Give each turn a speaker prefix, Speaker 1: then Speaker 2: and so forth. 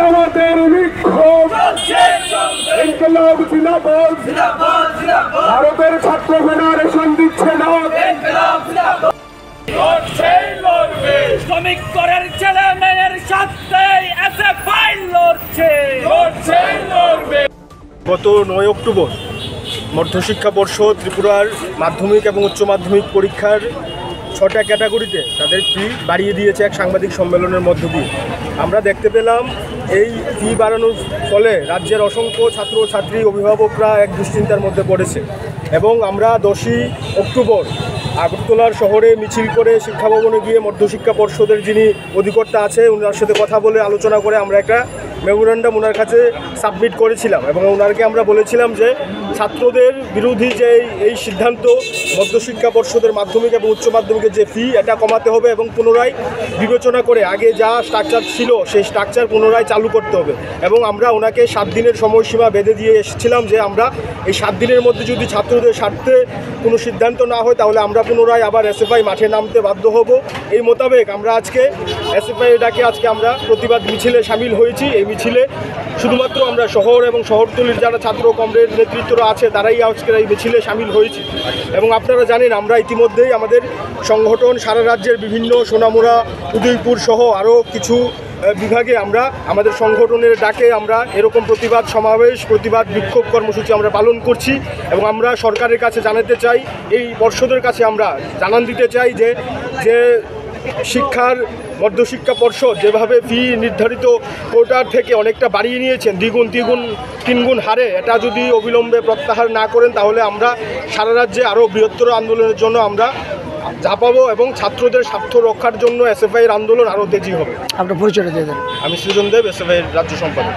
Speaker 1: আমাদের বিক্ষোভ ইনকিলাব জিন্দাবাদ, ভারতের ছাত্র ফেডারেশন দিচ্ছে না।
Speaker 2: শ্রমিক করের ছেলে মেয়ের সাথে এসএফআই লড়ছে।
Speaker 3: গত 9 অক্টোবর মধ্যশিক্ষা পর্ষদ ত্রিপুরার মাধ্যমিক এবং উচ্চ মাধ্যমিক পরীক্ষার 6টা ক্যাটাগরিতে তাদের ফি বাড়িয়ে দিয়েছে এক সাংবাদিক সম্মেলনের মধ্য দিয়ে। আমরা দেখতে পেলাম এই ফি বাড়ানোর ফলে রাজ্যের অসংখ্য ছাত্র ছাত্রী অভিভাবকরা এক দুশ্চিন্তার মধ্যে পড়েছে এবং আমরা 10ই অক্টোবর আগরতলার শহরে মিছিল করে শিক্ষা ভবনে গিয়ে মধ্যশিক্ষা পর্ষদের যিনি অধিকর্তা আছে ওনার সাথে কথা বলে আলোচনা করে আমরা একটা মেমোরেন্ডাম ওনার কাছে সাবমিট করেছিলাম এবং ওনারকে আমরা বলেছিলাম যে ছাত্রদের বিরোধী যে এই সিদ্ধান্ত মধ্যশিক্ষা পর্ষদের মাধ্যমিক এবং উচ্চ মাধ্যমিকের যে ফি এটা কমাতে হবে এবং পুনরায় বিবেচনা করে আগে যা স্ট্রাকচার ছিল সেই স্ট্রাকচার পুনরায় চালু করতে হবে। এবং আমরা ওনাকে 7 দিনের সময়সীমা বেঁধে দিয়ে এসেছিলাম যে আমরা এই 7 দিনের মধ্যে যদি ছাত্রদের স্বার্থে কোনো সিদ্ধান্ত না হয় তাহলে আমরা পুনরায় আবার এসএফআই মাঠে নামতে বাধ্য হব। এই মোতাবেক আমরা আজকে এসএফআই ডাকে আজকে আমরা প্রতিবাদ মিছিলে সামিল হয়েছি। এই মিছিলে শুধুমাত্র আমরা শহর এবং শহরতলির যারা ছাত্র কমরেড নেতৃত্বরা আছে তারাই আজকের এই মিছিলে সামিল হয়েছি। এবং আপনারা জানেন আমরা ইতিমধ্যেই আমাদের সংগঠন সারা রাজ্যের বিভিন্ন সোনামুড়া, উদয়পুর সহ আরও কিছু বিভাগে আমরা আমাদের সংগঠনের ডাকে আমরা এরকম প্রতিবাদ সমাবেশ, প্রতিবাদ বিক্ষোভ কর্মসূচি আমরা পালন করছি। এবং আমরা সরকারের কাছে জানাতে চাই, এই পর্ষদের কাছে আমরা জানান দিতে চাই যে শিক্ষার মধ্যশিক্ষা পর্ষদ যেভাবে ফি নির্ধারিত কোটার থেকে অনেকটা বাড়িয়ে নিয়েছেন, দ্বিগুণ তিন গুণ হারে, এটা যদি অবিলম্বে প্রত্যাহার না করেন তাহলে আমরা সারা রাজ্যে আরও বৃহত্তর আন্দোলনের জন্য আমরা ঝাঁপাবো এবং ছাত্রদের স্বার্থ রক্ষার জন্য এসএফআইয়ের আন্দোলন আরও তেজি হবে।
Speaker 4: আপনার পরিচয়টা দিয়ে দেন।
Speaker 3: আমি সৃজন দেব, এসএফআইয়ের রাজ্য সম্পাদক।